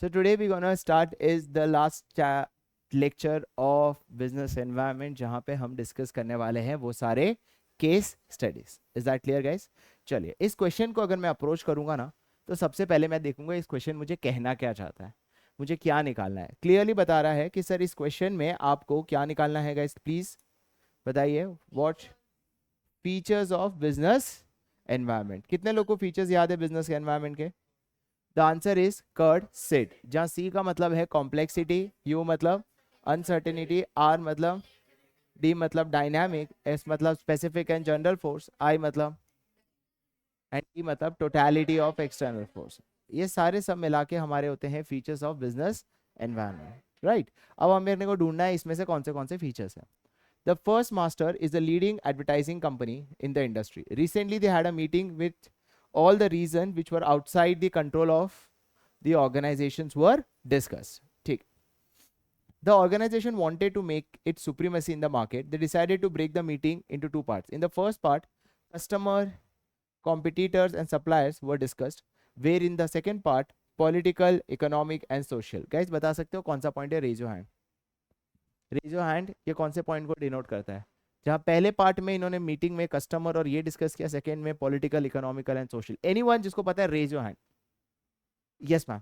So today we're gonna start is the last lecture of business environment, जहाँ पे हम discuss करने वाले हैं वो सारे case studies. Is that clear guys? चलिए, इस क्वेश्चन को अगर मैं अप्रोच करूंगा ना, तो सबसे पहले मैं देखूंगा इस क्वेश्चन मुझे कहना क्या चाहता है, मुझे क्या निकालना है. क्लियरली बता रहा है कि सर इस क्वेश्चन में आपको क्या निकालना है गाइस, प्लीज बताइए. What features of business environment. कितने लोग को फीचर्स याद है बिजनेस एनवायरनमेंट के? The answer is curd sit, जहां सी का मतलब है कॉम्प्लेक्सिटी, यू मतलब अनसर्टेनिटी, आर मतलब डी मतलब डायनामिक, एस मतलब specific and general force, I मतलब एंड ई मतलब टोटलिटी ऑफ एक्सटर्नल फोर्स. ये सारे सब मिला के हमारे होते हैं features of business environment, right. अब हम मेरे को ढूंढना है इसमें से कौन से फीचर्स हैं. The first master is the leading advertising company in the industry. Recently they had a meeting with all the reasons which were outside the control of the organizations were discussed. ठीक. The organization wanted to make its supremacy in the market. They decided to break the meeting into two parts. In the first part, customer, competitors and suppliers were discussed, where in the second part, political, economic and social. Guys, बता सकते हो कौन सा point है? Raise your hand. Raise your hand ये कौन से point को डिनोट करता है? जहां पहले पार्ट में इन्होंने मीटिंग में कस्टमर और ये डिस्कस किया, सेकंड में political, economical and social. Anyone जिसको पता है raise your hand. Yes ma'am.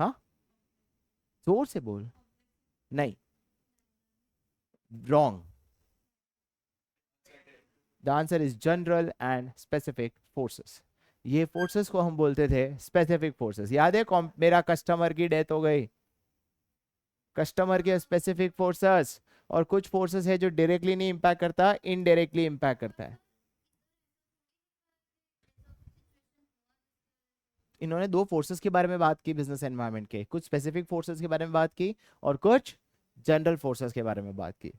हाँ, जोर से बोल. नहीं, wrong. The answer is general and specific forces. ये फोर्सेस को हम बोलते थे स्पेसिफिक फोर्सेस. याद है मेरा कस्टमर की डेथ हो गई, कस्टमर के स्पेसिफिक फोर्सेस, और कुछ फोर्सेस है जो डायरेक्टली नहीं इंपैक्ट करता, इनडायरेक्टली इंपैक्ट करता है. इन्होंने दो फोर्सेस के बारे में बात की बिजनेस एनवायरनमेंट के, कुछ स्पेसिफिक फोर्सेस के बारे में बात की और कुछ जनरल फोर्सेस के बारे में बात की.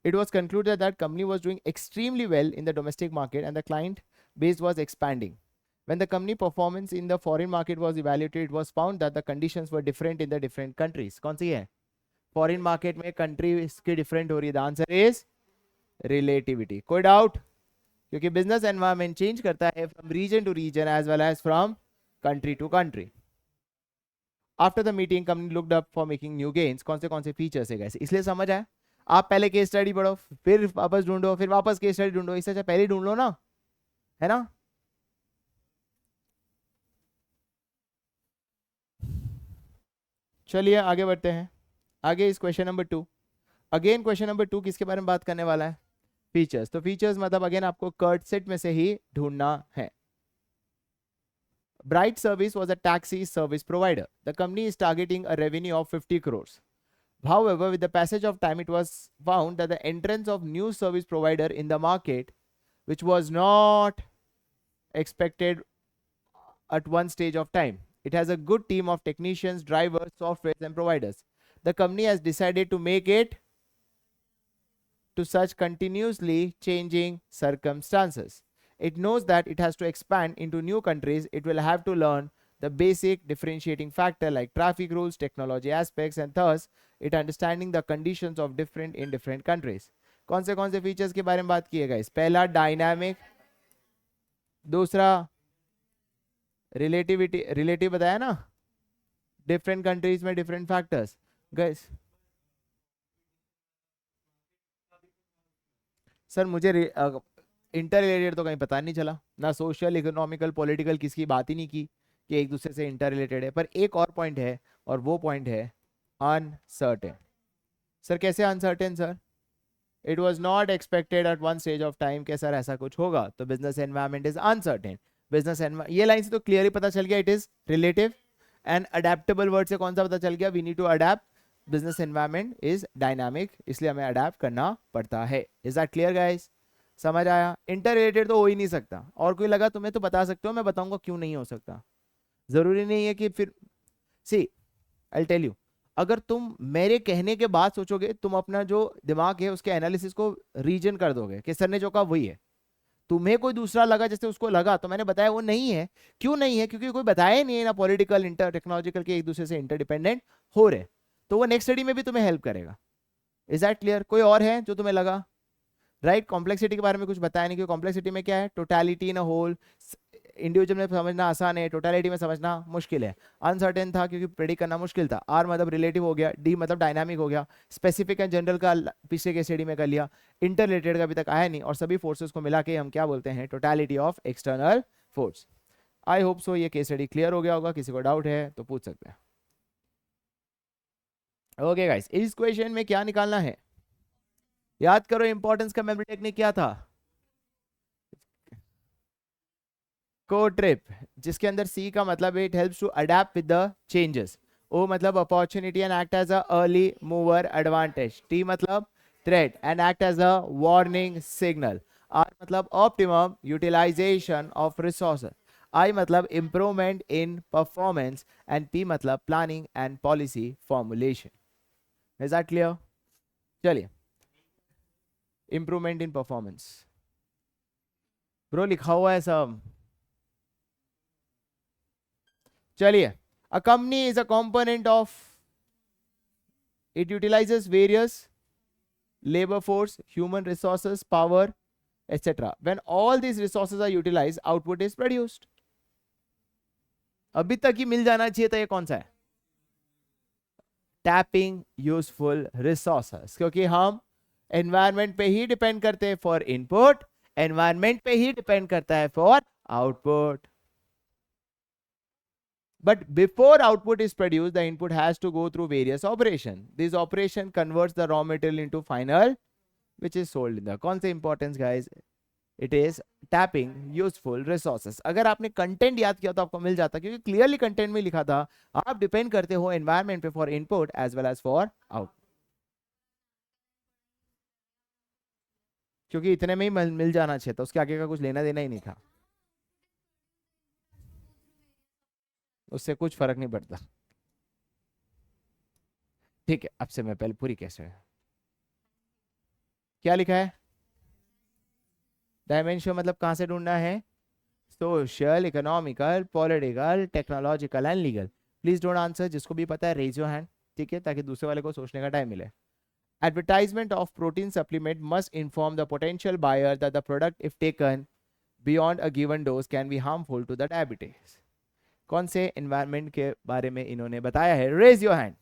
It was concluded that company was doing extremely well in the domestic market and the client base was expanding. When the company performance in the foreign market was evaluated, it was found that the conditions were different in the different countries. कौन सी है? Foreign market में country की different हो रही है. The answer is relativity. कोई doubt? क्योंकि बिजनेस एनवायरनमेंट चेंज करता है from region to region as well as from country to country. After the meeting company looked up for making new gains. कौन से फीचर्स है गाइस? इसलिए समझ आया. आप पहले केस स्टडी पढ़ो, फिर वापस ढूंढो, फिर वापस केस स्टडी ढूंढो. इससे अच्छा पहले ढूंढ लो ना, है ना. चलिए आगे बढ़ते हैं. आगे इस question number 2. Again question number 2 किसके बारे में बात करने वाला है? फीचर्स. तो फीचर्स मतलब अगेन आपको कर्ट सेट में से ही ढूंढना है. Bright Service was a taxi service provider. The company is targeting a revenue of 50 crores. However, with the passage of time, it was found that the entrance of new service provider in the market, which was not expected at one stage of time. It has a good team of technicians, drivers, softwares, and providers. The company has decided to make it to such continuously changing circumstances. It knows that it has to expand into new countries. It will have to learn the basic differentiating factor like traffic rules, technology aspects, and thus it understanding the conditions of different in different countries. कौन से features के बारे में बात की है guys? पहला dynamic, दूसरा रिलेटिविटी, रिलेटिव बताया ना, डिफरेंट कंट्रीज में डिफरेंट फैक्टर्स. गाइस सर मुझे इंटर रिलेटेड तो कहीं पता नहीं चला ना, सोशल, इकोनॉमिकल, पॉलिटिकल किसकी बात ही नहीं की कि एक दूसरे से इंटर रिलेटेड है. पर एक और पॉइंट है और वो पॉइंट है अनसर्टेन. सर कैसे uncertain sir? It was not expected at one stage of time के सर ऐसा कुछ होगा, तो business environment is uncertain. Business environment, ये लाइन से तो क्लियरली पता चल गया it is relative. And adaptable word से कौन सा पता चल गया? We need to adapt. Business environment is dynamic, इसलिए हमें अडेप्ट करना पड़ता है. Is that clear guys? समझ आया? इंटर रिलेटेड तो हो ही नहीं सकता. और कोई लगा तुम्हें तो बता सकते हो, मैं बताऊंगा क्यों नहीं हो सकता. जरूरी नहीं है कि फिर सी आई टेल यू, अगर तुम मेरे कहने के बाद सोचोगे, तुम अपना जो दिमाग है उसके एनालिसिस को रीजन कर दोगे कि सर ने जो कहा वही है. तुम्हें कोई दूसरा लगा जैसे उसको लगा, तो मैंने बताया वो नहीं है. क्यों नहीं है? क्योंकि कोई बताया नहीं है ना पॉलिटिकल, इंटर टेक्नोलॉजिकल के एक दूसरे से इंटरडिपेंडेंट हो रहे. तो वो नेक्स्ट स्टडी में भी तुम्हें हेल्प करेगा. Is that clear? कोई और है जो तुम्हें लगा? राइट. कॉम्प्लेक्सिटी के बारे में कुछ बताया नहीं, क्योंकि कॉम्प्लेक्सिटी में क्या है? Totality in a whole, individual में समझना आसान है, टोटलिटी में समझना मुश्किल है। अनसर्टेन था क्योंकि प्रेडिक्ट करना मुश्किल था। आर मतलब रिलेटिव हो गया, डी मतलब डायनामिक हो गया, स्पेसिफिक एंड जनरल का पिछले के स्टडी में कर लिया, इंटर रिलेटेड का अभी तक आया नहीं, और सभी फोर्सेस को मिला के हम क्या बोलते हैं, totality of external force. I hope so ये केस स्टडी क्लियर हो गया होगा। किसी को डाउट है तो पूछ सकते हैं। ओके गाइस, इस क्वेश्चन में क्या निकालना है, याद करो इंपॉर्टेंस का मेमोरी टेक्निक क्या था, को ट्रिप, जिसके अंदर सी का मतलब it helps to adapt with the changes, O मतलब opportunity and act as a early mover advantage, T मतलब threat and act as a warning signal, R मतलब optimum utilization of resources, I मतलब improvement in performance and P मतलब planning and policy formulation. Is that clear? चलिए, improvement in performance bro लिखा हुआ है सब। चलिए, a company is a component of, it utilizes various labor force, human resources, power, etc. When all these resources are utilized, output is produced. अभी तक ही मिल जाना चाहिए था, ये कौन सा है, टैपिंग यूजफुल रिसोर्सेस, क्योंकि हम एनवायरनमेंट पे ही डिपेंड करते हैं फॉर इनपुट, एनवायरनमेंट पे ही डिपेंड करता है for output. But before output is produced, the input has to go through various operations. This operation converts the raw material into final, which is sold in the. कौन से importance guys? It is tapping useful resources. अगर आपने content याद किया तो आपको मिल जाता, क्योंकि क्लियरली कंटेंट में लिखा था आप डिपेंड करते हो एनवायरनमेंट पे for input as well as for output, क्योंकि इतने में ही मिल जाना चाहिए था, उसके आगे का कुछ लेना देना ही नहीं था, उससे कुछ फर्क नहीं पड़ता. ठीक है, अब से मैं पहले पूरी कैसे है क्या लिखा है, डायमेंशन मतलब कहां से ढूंढना है, social, economical, political, technological and legal. Please don't answer, जिसको भी पता है रेज योर हैंड, ठीक है, ताकि दूसरे वाले को सोचने का टाइम मिले. Advertisement of protein supplement must inform the potential buyer that the product, if taken beyond a given dose, can be harmful to the diabetes. कौन से environment के बारे में इन्होंने बताया है? Raise your hand.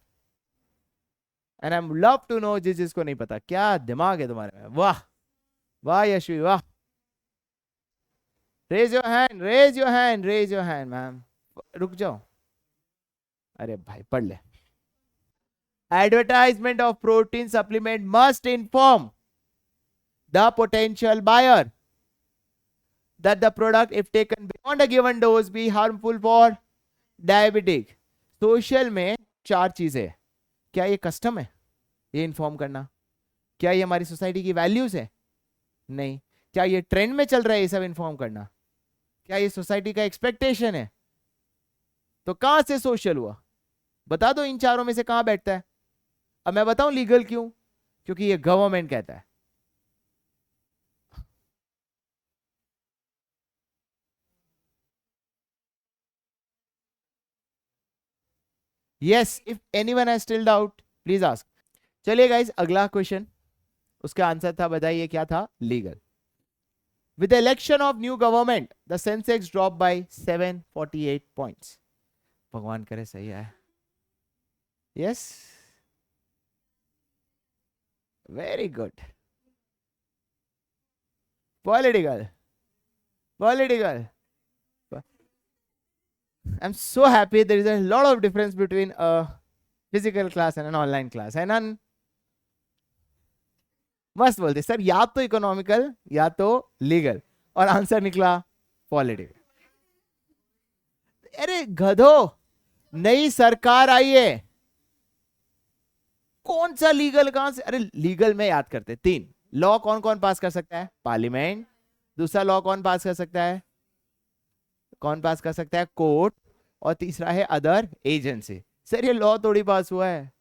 And I'm love to know जिसको नहीं पता. क्या दिमाग है तुम्हारे में, वाह वाह यशवी वाह. Raise your hand, raise your hand, raise your hand, ma'am. रुक जाओ, अरे भाई पढ़ ले. Advertisement of protein supplement must inform the potential buyer that the product, if taken beyond a given dose, be harmful for diabetic. Social में चार चीजें, क्या ये कस्टम है ये इन्फॉर्म करना, क्या ये हमारी सोसाइटी की वैल्यूज है, नहीं, क्या ये ट्रेंड में चल रहा है ये सब इन्फॉर्म करना, क्या ये सोसाइटी का एक्सपेक्टेशन है. तो कहां से सोशल हुआ, बता दो इन चारों में से कहां बैठता है. अब मैं बताऊं लीगल क्यों, क्योंकि ये गवर्नमेंट कहता है. Yes, if anyone has still doubt please ask. चलिए गाइस, अगला क्वेश्चन, उसका आंसर था, बताइए क्या था, legal. With the election of new government the Sensex drop by 748 points. भगवान करे सही है. Yes, very good. Political, political. I'm so happy there is a lot of difference between a physical class and an online class. है ना, मस्त बोलते sir, या तो इकोनॉमिकल या तो लीगल, और आंसर निकला पॉलिटिकल. अरे गधो, नई सरकार आई है, कौन सा लीगल कहां से, अरे लीगल में याद करते, तीन लॉ कौन कौन पास कर सकता है, पार्लियामेंट. दूसरा लॉ कौन पास कर सकता है, कोर्ट. और तीसरा है अदर एजेंसी. सर ये लॉ थोड़ी पास हुआ है,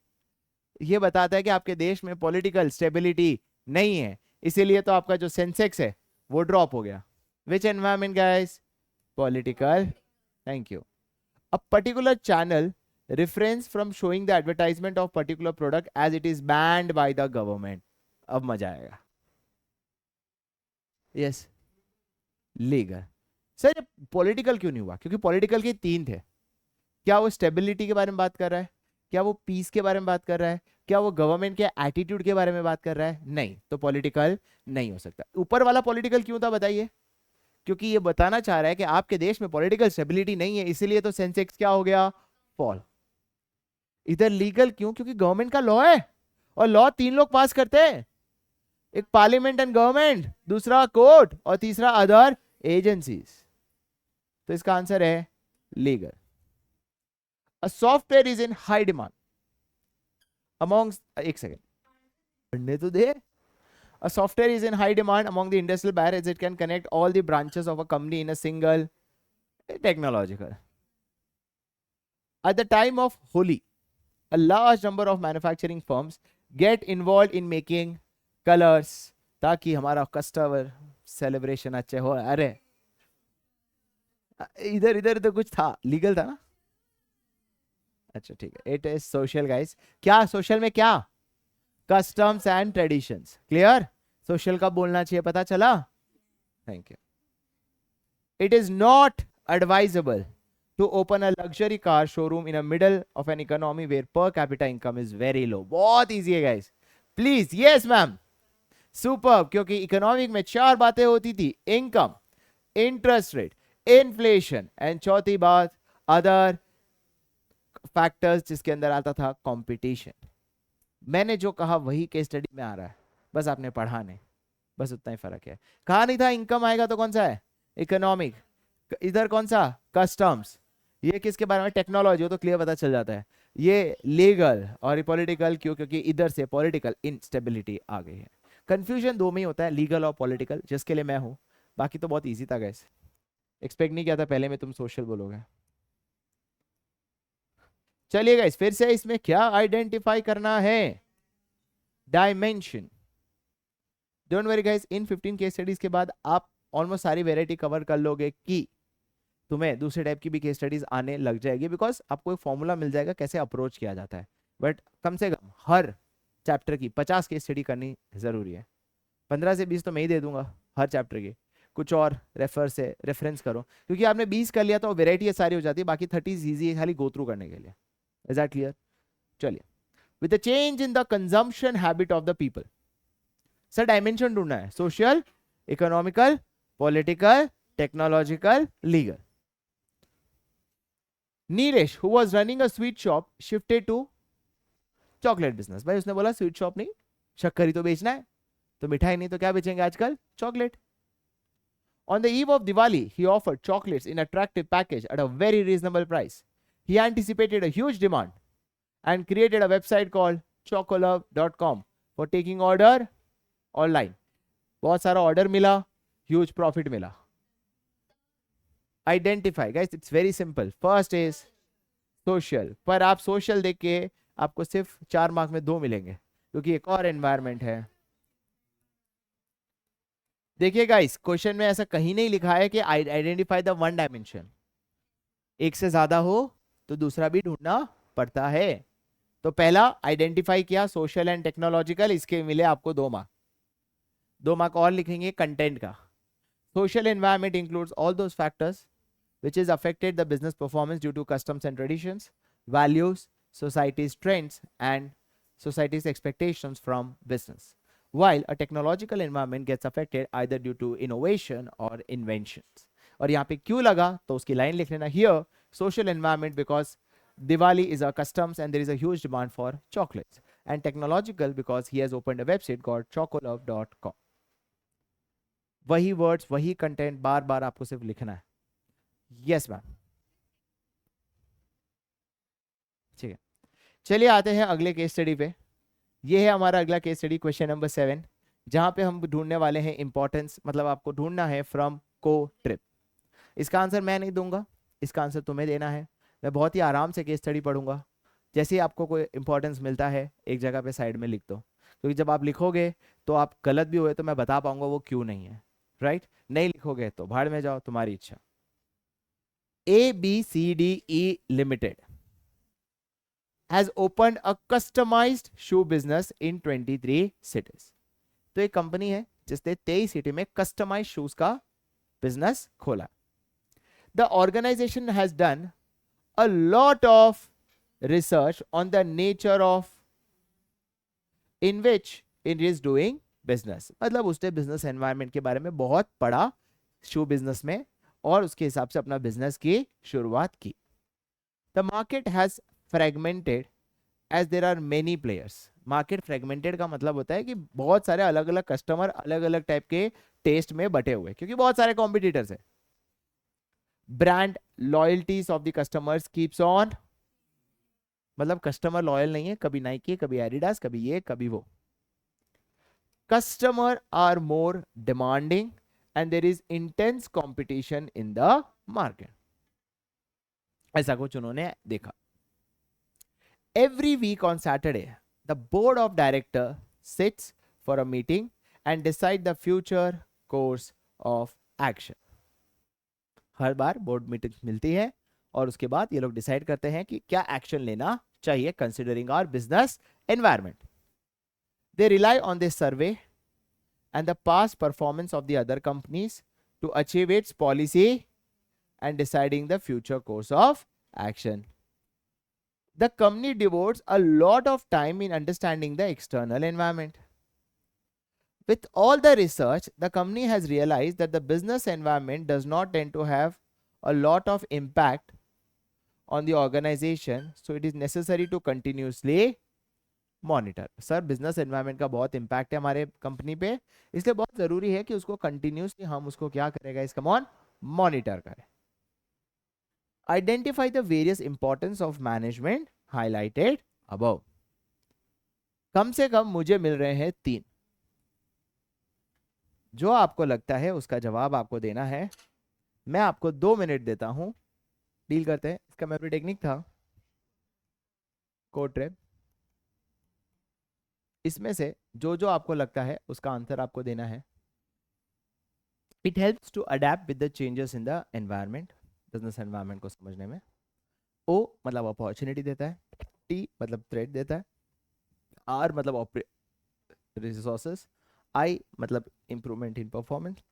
ये बताता है कि आपके देश में पॉलिटिकल स्टेबिलिटी नहीं है, इसीलिए तो आपका जो सेंसेक्स है वो ड्रॉप हो गया. Which environment guys, political. Thank you. A particular channel refrains from showing the advertisement of particular product as it is banned by the government. अब मजा आएगा. Yes, legal. सर ये पॉलिटिकल क्यों नहीं हुआ? क्योंकि पॉलिटिकल के 3 थे। क्या वो स्टेबिलिटी के बारे में बात कर रहा है? क्या वो पीस के बारे में बात कर रहा है? क्या वो गवर्नमेंट के एटीट्यूड के बारे में बात कर रहा है? नहीं, तो पॉलिटिकल नहीं हो सकता। ऊपर वाला पॉलिटिकल क्यों था बताइए? क्योंकि ये बताना चाह रहा है कि आपके देश में पॉलिटिकल स्टेबिलिटी नहीं है, इसीलिए तो सेंसेक्स क्या हो गया? फॉल। इधर लीगल क्यों? क्योंकि गवर्नमेंट का लॉ है, और लॉ 3 लोग पास करते हैं, एक पार्लियामेंट एंड गवर्नमेंट, दूसरा कोर्ट, और तीसरा अदर एजेंसीज। तो इसका आंसर है legal. A software is in high demand among, एक सेकेंड पढ़ने तो दे। A software is in high demand among the industrial buyer as it can connect all the branches of a company in a single technological. At the time of Holi, a large number of manufacturing firms get involved in making colors ताकि हमारा customer celebration अच्छे हो। अरे इधर इधर तो कुछ था, लीगल था ना? अच्छा ठीक है, इट इज सोशल गाइस। क्या सोशल में? क्या customs and traditions. Clear? Social का बोलना चाहिए, पता चला? Thank you. It is not advisable to open a luxury car showroom in the middle of an economy where per capita income is very low. बहुत easy है guys, please. yes ma'am, superb. क्योंकि economic में 4 बातें होती थी, income, interest rate, inflation, and चौथी बात other factors, जिसके अंदर आता था कंपटीशन। मैंने जो कहा वही केस स्टडी में आ रहा है, बस आपने पढ़ा नहीं, बस उतना ही फर्क है। कहा नहीं था इनकम आएगा तो कौन सा है? इकोनॉमिक। इधर कौन सा? कस्टम्स। ये किसके बारे में? टेक्नोलॉजी। वो तो क्लियर पता चल जाता है। ये लीगल और पॉलिटिकल क्यों? क्योंकि इधर से पॉलिटिकल इंस्टेबिलिटी आ गई है। कंफ्यूजन 2 में ही होता है, लीगल और पॉलिटिकल, जिसके लिए मैं हूं। बाकी तो बहुत इजी था गाइस, एक्सपेक्ट नहीं किया था पहले में तुम सोशल बोलोगे। चलिए गाइस, फिर से इसमें क्या आइडेंटिफाई करना है? Dimension. Don't worry guys, in 15 case studies के बाद आप ऑलमोस्ट सारी वेराइटी कवर कर लोगे कि तुम्हें दूसरे टाइप की भी केस स्टडीज आने लग जाएगी, बिकॉज आपको एक फॉर्मूला मिल जाएगा कैसे अप्रोच किया जाता है। बट कम से कम हर चैप्टर की 50 केस स्टडी करनी जरूरी है। 15 से 20 तो मैं ही दे दूंगा हर चैप्टर की, कुछ और रेफरेंस करो, क्योंकि आपने 20 कर लिया तो वेराइटी सारी हो जाती है, बाकी 30 इजी है खाली गो थ्रू करने के लिए। Is that clear? चलिए, with the change in the consumption habit of the people. Sir dimension ढूंढना है, social, economical, political, technological, legal. Nilesh, who was running a sweet shop, shifted to chocolate business। भाई उसने बोला sweet shop नहीं, शक्कर ही तो बेचना है, तो मिठाई नहीं तो क्या बेचेंगे आजकल? Chocolate. On the eve of Diwali, he offered chocolates in attractive package at a very reasonable price. He anticipated a huge demand and created a website called chocolove.com for taking order online. बहुत सारा order मिला, huge profit मिला। Identify guys, it's very simple. First is social, पर आप social देख के आपको सिर्फ 4 मार्क में 2 मिलेंगे, क्योंकि एक और एनवायरमेंट है। देखिए गाइस, क्वेश्चन में ऐसा कहीं नहीं लिखा है कि आइडेंटिफाई द वन डायमेंशन। एक से ज्यादा हो तो दूसरा भी ढूंढना पड़ता है। तो पहला आइडेंटिफाई किया सोशल एंड टेक्नोलॉजिकल, इसके मिले आपको 2 मार्क। 2 मार्क और लिखेंगे कंटेंट का। Social environment includes all those factors which is affected the business performance due to customs and traditions, values, society's trends, and society's expectations from business. While a technological environment gets affected either due to innovation or inventions. और यहाँ पे क्यों लगा तो उसकी line लिख लेना, here social environment because Diwali is a customs and there is a huge demand for chocolates, and technological because he has opened a website called chocolove.com. वही वर्ड्स, वही कंटेंट बार बार आपको सिर्फ लिखना है। यस मैम, ठीक है। चलिए आते हैं अगले केस स्टडी पे। ये है हमारा अगला केस स्टडी, क्वेश्चन नंबर 7, जहां पे हम ढूंढने वाले हैं इंपॉर्टेंस, मतलब आपको ढूंढना है फ्रॉम को ट्रिप। इसका आंसर मैं नहीं दूंगा, इसका आंसर तुम्हें देना है। मैं बहुत ही आराम से केस स्टडी पढ़ूंगा, जैसे ही आपको कोई इंपॉर्टेंस मिलता है एक जगह पे साइड में लिख दो, क्योंकि जब आप लिखोगे तो आप गलत भी हुए तो मैं बता पाऊंगा वो क्यों नहीं है, राइट? नहीं लिखोगे तो भाड़ में जाओ, तुम्हारी इच्छा। ABCDE Limited has opened a customized shoe business in 23 cities. तो एक कंपनी है जिसने 23 सिटी में कस्टमाइज शूज का बिजनेस खोला। The organization has done a lot of research on the nature of in which it is doing business. मतलब उसने business environment के बारे में बहुत पढ़ा शो बिजनेस में और उसके हिसाब से अपना बिजनेस की शुरुआत की. The market has fragmented as there are many players. Market fragmented का मतलब होता है कि बहुत सारे अलग अलग कस्टमर अलग अलग टाइप के टेस्ट में बटे हुए क्योंकि बहुत सारे कॉम्पिटिटर्स है. Brand loyalties of the customers keeps on, मतलब कस्टमर लॉयल नहीं है, कभी नाइकी कभी एडिडास कभी ये कभी वो. Customer are more demanding and there is intense competition in the market. ऐसा कुछ उन्होंने देखा. Every week on Saturday the board of director sits for a meeting and decide the future course of action. Her bar board meeting मिलती है और उसके बाद ये लोग डिसाइड करते हैं कि क्या एक्शन लेना चाहिए considering our business environment. They rely on this survey and the past performance of the other companies to achieve its policy and deciding the future course of action. The company devotes a lot of time in understanding the external environment. With all the research, the company has realized that the business environment does not tend to have a lot of impact on the organization, so it is necessary to continuously monitor. Sir business environment का बहुत impact है हमारे company पे, इसलिए बहुत जरूरी है कि उसको कंटिन्यूसली हम उसको क्या करेगा इसका मॉनिटर करें. Identify the various importance of management highlighted above. कम से कम मुझे मिल रहे हैं 3. जो आपको लगता है उसका जवाब आपको देना है. मैं आपको 2 मिनट देता हूं, डील करते हैं. इसका मेमोरी टेक्निक था कोड ट्रेप. इसमें से जो जो आपको लगता है उसका आंसर आपको देना है. It helps to adapt with the changes in the environment. Business environment को समझने में. ओ मतलब अपॉर्चुनिटी देता है, टी मतलब थ्रेट देता है, आर मतलब रिसोर्सेस, आई मतलब इंप्रूवमेंट इन परफॉर्मेंस,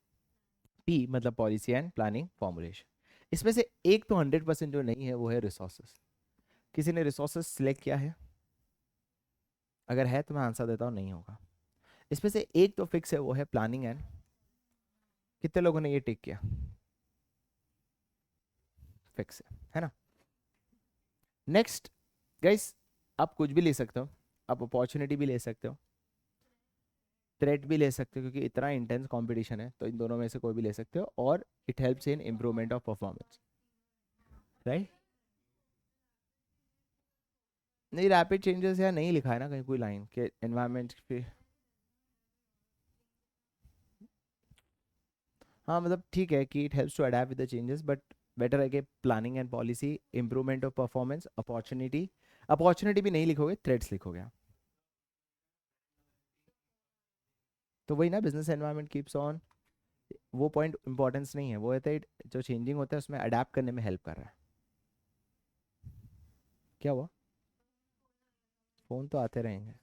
पी मतलब पॉलिसी एंड प्लानिंग फॉर्मुलेशन. इसमें से एक तो 100% जो नहीं है वो है रिसोर्सेस. किसी ने रिसोर्सेस सिलेक्ट किया है? अगर है तो मैं आंसर देता हूँ, नहीं होगा. इसमें से एक तो फिक्स है, वो है प्लानिंग एंड. कितने लोगों ने ये टिक किया? फिक्स है ना. नेक्स्ट गाइस, आप कुछ भी ले सकते हो. आप अपॉर्चुनिटी भी ले सकते हो, थ्रेट भी ले सकते हो, क्योंकि इतना इंटेंस कंपटीशन है तो इन दोनों में से कोई भी ले सकते हो. और it helps in improvement of performance, right. नहीं रैपिड चेंजेस या नहीं लिखा है ना कहीं कोई लाइन के एनवायरनमेंट पे. हाँ मतलब ठीक है कि it helps to adapt with the changes, but better है कि planning and policy, improvement of performance, opportunity. Opportunity भी नहीं लिखोगे, थ्रेट्स लिखोगे. तो वही ना, बिजनेस एनवायरनमेंट कीप्स ऑन, वो पॉइंट इंपॉर्टेंस नहीं है, वो है जो चेंजिंग होता है उसमें अडेप्ट करने में हेल्प कर रहा है. क्या हुआ? फोन तो आते रहेंगे,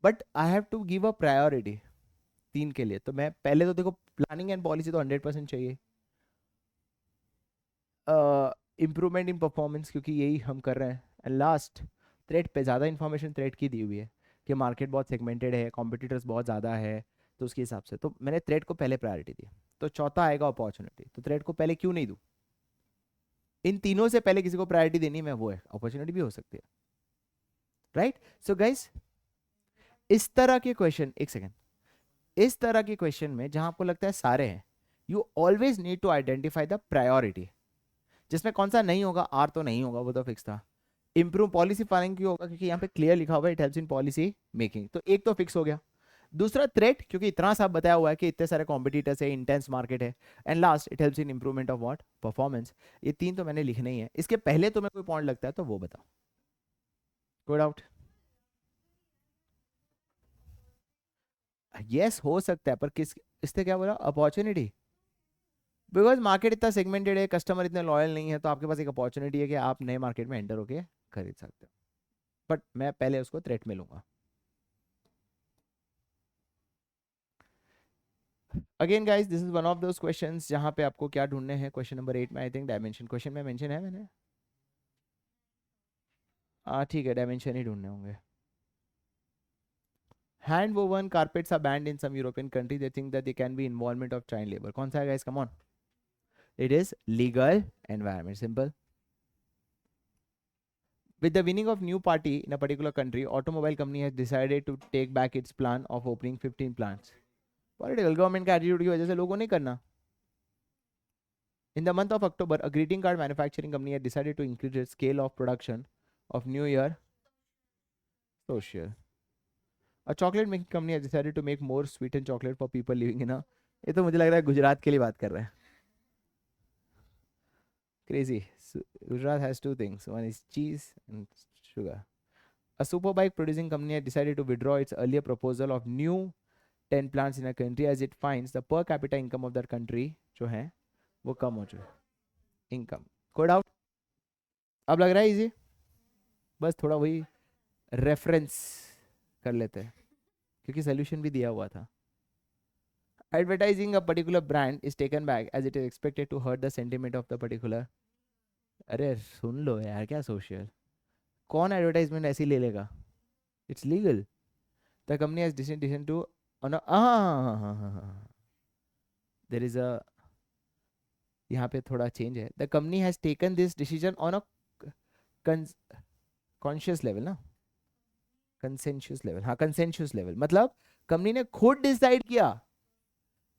but I have to give a priority 3 के लिए. तो मैं पहले तो देखो प्लानिंग एंड पॉलिसी तो 100% चाहिए. इम्प्रूवमेंट इन परफॉर्मेंस क्योंकि यही हम कर रहे हैं. एंड लास्ट थ्रेट पे ज़्यादा इन्फॉर्मेशन थ्रेट की दी हुई है कि मार्केट बहुत सेगमेंटेड है, कॉम्पिटिटर्स बहुत ज़्यादा है, तो उसके हिसाब से तो मैंने थ्रेट को पहले प्रायोरिटी दी. तो चौथा आएगा अपॉर्चुनिटी. तो थ्रेट को पहले क्यों नहीं दूँ? इन तीनों से पहले किसी को प्रायोरिटी देनी है, वो है अपॉर्चुनिटी भी हो सकती है, राइट. सो गाइस, इस तरह के क्वेश्चन, एक सेकेंड, इस तरह के क्वेश्चन में जहां आपको लगता है सारे हैं, you always need to identify the priority. जिसमें कौन सा नहीं होगा, आर तो नहीं होगा, वो तो फिक्स था. इंप्रूव पॉलिसी प्लानिंग क्यों होगा? क्योंकि यहाँ पे क्लियर लिखा हुआ है it helps in policy making, तो एक तो फिक्स हो गया. दूसरा थ्रेट, क्योंकि इतना सा बताया हुआ है कि इतने सारे कॉम्पिटिटर्स है, इंटेंस मार्केट है. And last it helps in improvement of what, performance. ये 3 तो मैंने लिखने ही है. इसके पहले तुम्हें कोई पॉइंट लगता है तो वो बताओ. कोई डाउट? यस हो सकता है, पर किस, इससे क्या बोला? अपॉर्चुनिटी. बिकॉज मार्केट इतना सेगमेंटेड है, कस्टमर इतने लॉयल नहीं है, तो आपके पास एक अपॉर्चुनिटी है कि आप नए मार्केट में एंटर होके खरीद सकते हो. बट मैं पहले उसको थ्रेट में लूंगा. Again guys this is one of those questions जहां पे आपको क्या ढूंढने हैं. क्वेश्चन नंबर 8 में आई थिंक डायमेंशन क्वेश्चन में मेंशन है मैंने. ठीक है, डायमेंशन ही ढूंढने होंगे. Hand woven carpets are banned in some European country. They think that they can be involvement of child labour. कौन सा है guys? Come on. It is legal environment. Simple. With the winning of new party in a particular country, automobile company has decided to take back its plan of opening 15 plants. Political government का attitude की वजह से लोगों ने करना. In the month of October, a greeting card manufacturing company had decided to increase its scale of production of New Year social. A chocolate making company has decided to make more sweetened chocolate for people living in a. ये तो मुझे लग रहा है गुजरात के लिए बात कर रहे हैं. Crazy. Gujarat has two things. One is cheese and sugar. A superbike producing company had decided to withdraw its earlier proposal of new 10 plants in a country as it finds the per capita income of that country जो है वो कम हो चुका है. Income. कोई doubt? अब लग रहा है इजी. बस थोड़ा वही रेफरेंस कर लेते हैं क्योंकि सोल्यूशन भी दिया हुआ था. Advertising a particular brand is taken back as it is expected to hurt the sentiment of the particular. अरे सुन लो यार, क्या सोशल. कौन एडवर्टाइजमेंट ऐसी ले लेगा? It's legal. The company has decision to on there is a, यहाँ पे थोड़ा चेंज है. The company has taken this decision on a conscious level ना, कंसेंशियस लेवल. हाँ, कंसेंशियस लेवल मतलब कंपनी ने खुद डिसाइड किया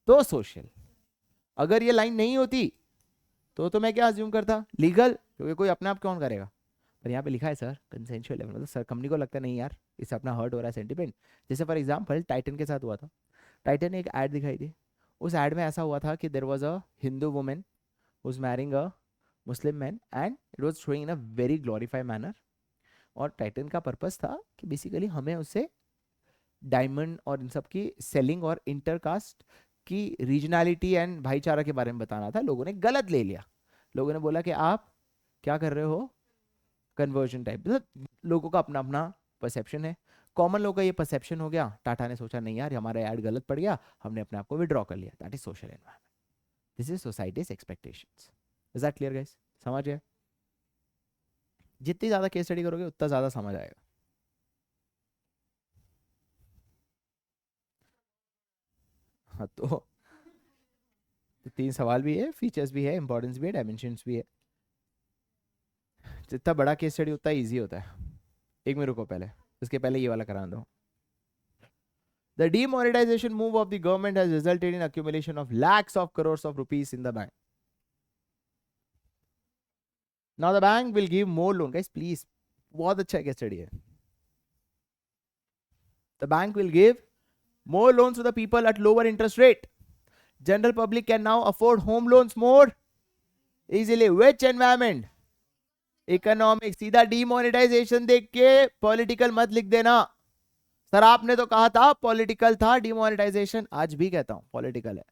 तो सोशल. अगर ये लाइन नहीं होती तो मैं क्या अज्यूम करता? लीगल. क्योंकि कोई अपने आप कौन करेगा. पर यहाँ पे लिखा है सर कंसेंशुअल लेवल, मतलब सर कंपनी को लगता नहीं यार इससे अपना हर्ट हो रहा है सेंटिमेंट. जैसे फॉर एग्जांपल टाइटन के साथ हुआ था. टाइटन ने एक ऐड दिखाई थी. उस ऐड में ऐसा हुआ था कि there was a Hindu women who was marrying a Muslim man and it was showing in a very glorified manner. और टाइटन का पर्पस था कि बेसिकली हमें उससे डायमंड और इन सब की सेलिंग और इंटरकास्ट की रीजनैलिटी एंड भाईचारा के बारे में बताना था. लोगों ने गलत ले लिया. लोगों ने बोला कि आप क्या कर रहे हो, कन्वर्जन टाइप. मतलब लोगों का अपना अपना परसेप्शन है. कॉमन लोगों का ये परसेप्शन हो गया. टाटा ने सोचा नहीं यार हमारा ऐड गलत पड़ गया, हमने अपने आप को विड्रॉ कर लिया. That is social environment. This is societies expectations. Is that clear guys? समझ गए? जितनी ज्यादा केस स्टडी करोगे उतना ज्यादा समझ आएगा. हाँ तो 3 सवाल भी है, फीचर्स भी है, इंपॉर्टेंस भी है, डायमेंशंस भी है. जितना बड़ा केस स्टडी उतना ईजी होता है. एक मिनट रुको, पहले उसके पहले ये वाला करा दो. The demonetization move of the government has resulted in accumulation of lakhs of crores of rupees in the bank. Now the bank will give more loan. Guys, please, बहुत अच्छा केस स्टडी है. The bank will give more loans to the people at lower interest rate. General public can now afford home loans more easily. Which environment? Economic. सीधा demonetisation देख के political मत लिख देना. Sir आपने तो कहा था पॉलिटिकल था डिमोनेटाइजेशन. आज भी कहता हूं पॉलिटिकल है,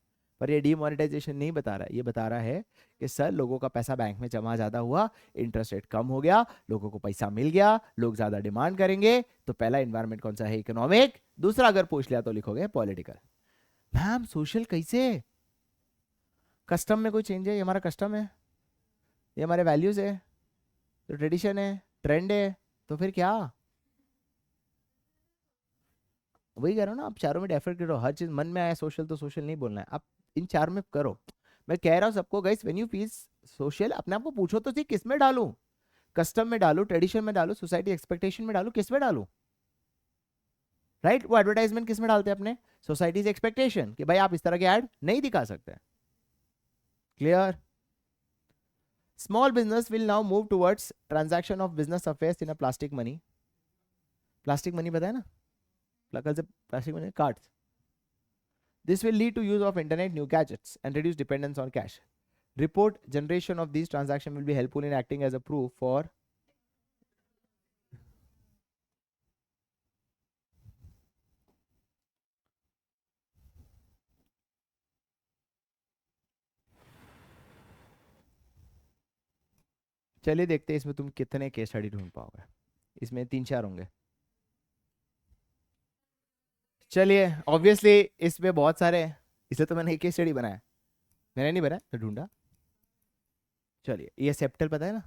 पर ये डिमोनेटाइजेशन नहीं बता रहा है. ये बता रहा है कि सर लोगों का पैसा बैंक में जमा ज्यादा हुआ, इंटरेस्ट रेट कम हो गया, लोगों को पैसा मिल गया, लोग ज्यादा डिमांड करेंगे. तो पहला एनवायरमेंट कौन सा है? इकोनॉमिक. दूसरा अगर पूछ लिया तो लिखोगे पॉलिटिकल. मैम सोशल कैसे? कस्टम में कोई चेंज है? ये हमारा कस्टम है, ये हमारे वैल्यूज है, तो ट्रेडिशन है, ट्रेंड है, तो फिर क्या? वही कह रहा हूँ ना, आप चारों में डेफर करो. हर चीज मन में आया सोशल तो सोशल नहीं बोलना है, आप इन चार में करो. मैं कह रहा हूँ सबको guys, when you feel social अपने आप को पूछो तो सही किस में डालूं. कस्टम में डालूं, ट्रेडिशन में डालूं, सोसाइटी एक्सपेक्टेशन में डालूं, किस में डालूं? राइट. वो एडवर्टाइजमेंट किस में डालते हैं अपने? सोसाइटीज एक्सपेक्टेशन कि भाई आप इस तरह के ऐड नहीं दिखा सकते. Clear? Small business will now move towards transaction of business affairs in a plastic money. Plastic money पता है ना? कल से plastic money cards. This will lead to use of internet, new gadgets, and reduce dependence on cash. Report generation of these transactions will be helpful in acting as a proof for चलिए देखते हैं इसमें तुम कितने case study ढूंढ पाओगे. इसमें 3-4 होंगे. चलिए ऑब्वियसली इसमें बहुत सारे इसलिए तो मैंने एक केस स्टडी बनाया, मैंने नहीं बनाया तो ढूंढा। चलिए, ये सेप्टल पता है ना,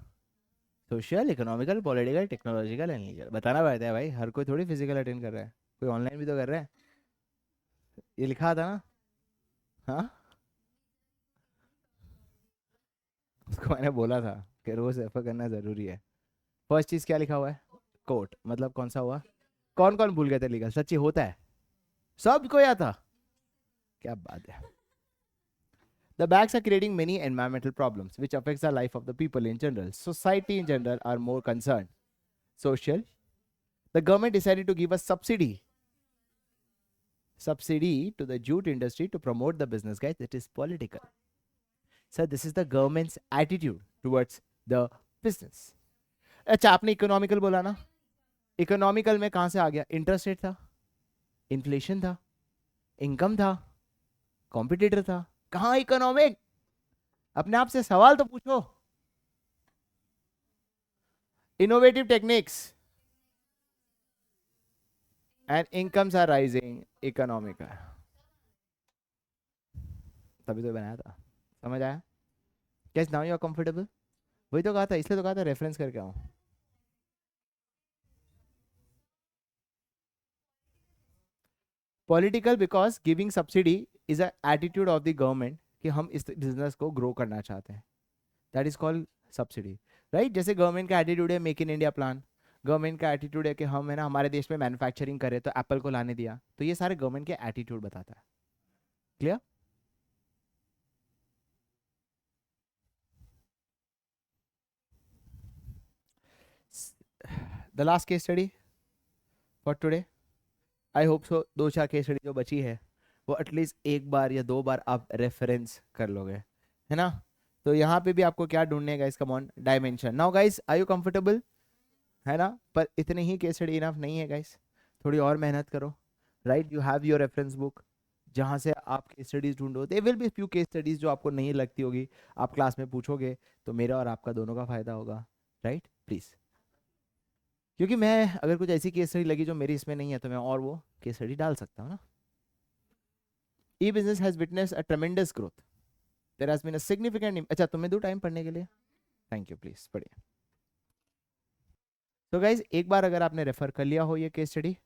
social economical political technological and legal, बताना पड़ता है भाई, हर कोई थोड़ी फिजिकल अटेंड कर रहा है, कोई ऑनलाइन भी तो कर रहा है। ये लिखा था ना। हाँ, उसको मैंने बोला था कि रोज रेफर करना जरूरी है। फर्स्ट चीज क्या लिखा हुआ है, कोर्ट, मतलब कौन सा हुआ, कौन कौन भूल गए थे लीगल, सच्ची होता है, सबको याद था, क्या बात है। The bags are creating many environmental problems which affects the life of the people in general. Society in general are more concerned. Social. The government decided to give a subsidy to the jute industry to promote the business. Guys, it is political. So this is the government's attitude towards the business. अच्छा, आपने economical बोला ना, economical में कहां से आ गया, interest rate था, इन्फ्लेशन था, इनकम था, कॉम्पिटिटर था, कहां इकोनॉमिक, अपने आप से सवाल तो पूछो। Innovative techniques and incomes are rising, economic है, तभी तो बनाया था, समझ आया। Cause now you are comfortable, वही तो कहा था, इसलिए तो कहा था रेफरेंस करके आऊं। Political because giving subsidy is a attitude of the government कि हम इस बिजनेस को ग्रो करना चाहते हैं, that is called subsidy, right. जैसे गवर्नमेंट का एटीट्यूड है make in India plan, government का एटीट्यूड है कि हम है ना हमारे देश में मैन्युफैक्चरिंग करें, तो एप्पल को लाने दिया, तो ये सारे गवर्नमेंट के एटीट्यूड बताता है। Clear. The last case study for today, I hope so, दो चार केस स्टडी जो बची है वो एटलीस्ट एक बार या दो बार आप रेफरेंस कर लोगे, है ना। तो यहाँ पे भी आपको क्या ढूंढने का, इसका कम dimension. Now guys, are you comfortable, है ना। पर इतने ही केस स्टडी इनफ नहीं है गाइस, थोड़ी और मेहनत करो, right. You have your reference book जहाँ से आप केस स्टडीज ढूंढो, they will be few case studies जो आपको नहीं लगती होगी, आप क्लास में पूछोगे तो मेरा और आपका दोनों का फायदा होगा, राइट प्लीज। क्योंकि मैं अगर कुछ ऐसी केस स्टडी लगी जो मेरी इसमें नहीं है तो मैं और वो केस स्टडी डाल सकता हूँ ना। E business has witnessed a tremendous growth, there has been a significant, अच्छा तुम्हें दो टाइम पढ़ने के लिए, थैंक यू, प्लीज पढ़िए। तो गाइज एक बार अगर आपने रेफर कर लिया हो ये केस स्टडी,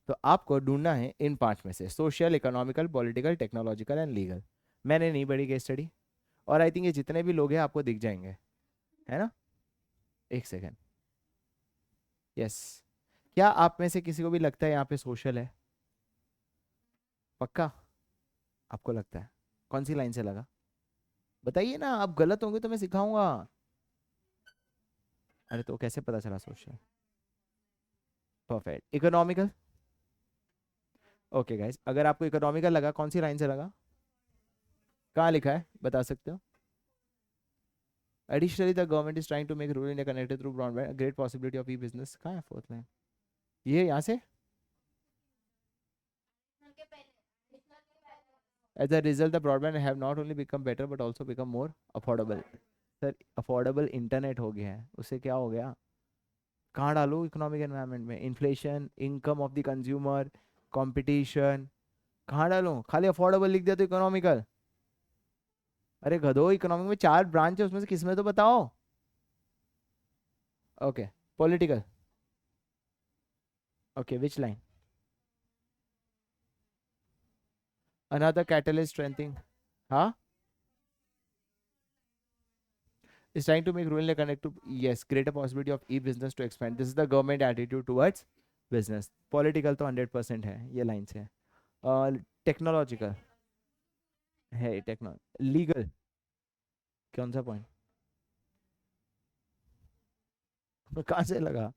तो आपको ढूंढना है इन पांच में से, social economical political technological and legal. मैंने नहीं पढ़ी केस स्टडी, और आई थिंक ये जितने भी लोग हैं आपको दिख जाएंगे, है ना। एक सेकेंड, यस। क्या आप में से किसी को भी लगता है यहाँ पे सोशल है, पक्का आपको लगता है, कौन सी लाइन से लगा बताइए ना, आप गलत होंगे तो मैं सिखाऊंगा। अरे तो कैसे पता चला social, perfect. Economical, okay guys, अगर आपको इकोनॉमिकल लगा, कौन सी लाइन से लगा, कहाँ लिखा है बता सकते हो। Additionally, the government is trying to make rural India connected through broadband. A great possibility of e-business. कहाँ है फोर्थ लाइन, ये यहाँ से। As a result, the broadband have not only become better but also become more affordable. Sir affordable internet हो गया है, उससे क्या हो गया, कहाँ डालू इकोनॉमिक एनवायरनमेंट में, inflation, income of the consumer, competition, कहाँ डालूं, खाली अफोर्डेबल लिख दिया तो इकोनॉमिकल। अरे गधो, इकोनॉमिक में चार ब्रांच है, उसमें से किसमें तो बताओ। Okay, political, okay which line, another catalyst strengthening, हाँ, is trying to make rural India connect to, yes, greater possibility of e-business to expand. This is the government attitude towards business. Political तो 100% है, ये line से है। Technological है, techno, legal कौन सा point, कहाँ से लगा।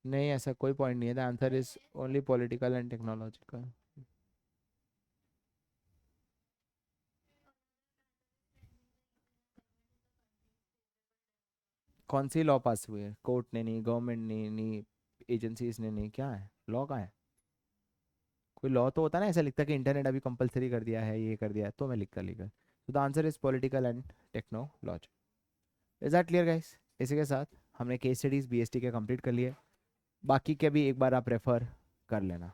नहीं, ऐसा कोई पॉइंट नहीं है, the answer is only political and technological. कौन सी लॉ पास हुई है, कोर्ट ने नहीं, गवर्नमेंट ने नहीं, एजेंसीज ने नहीं, क्या है लॉ का है, कोई लॉ तो होता है ना, ऐसा लिखता है कि इंटरनेट अभी कंपलसरी कर दिया है, ये कर दिया है, तो मैं लिखता legal. So the answer is political and technology. Is that clear guys? इसी के साथ हमने केस स्टडीज बीएसटी के कंप्लीट कर लिए, बाकी के भी एक बार आप रेफर कर लेना.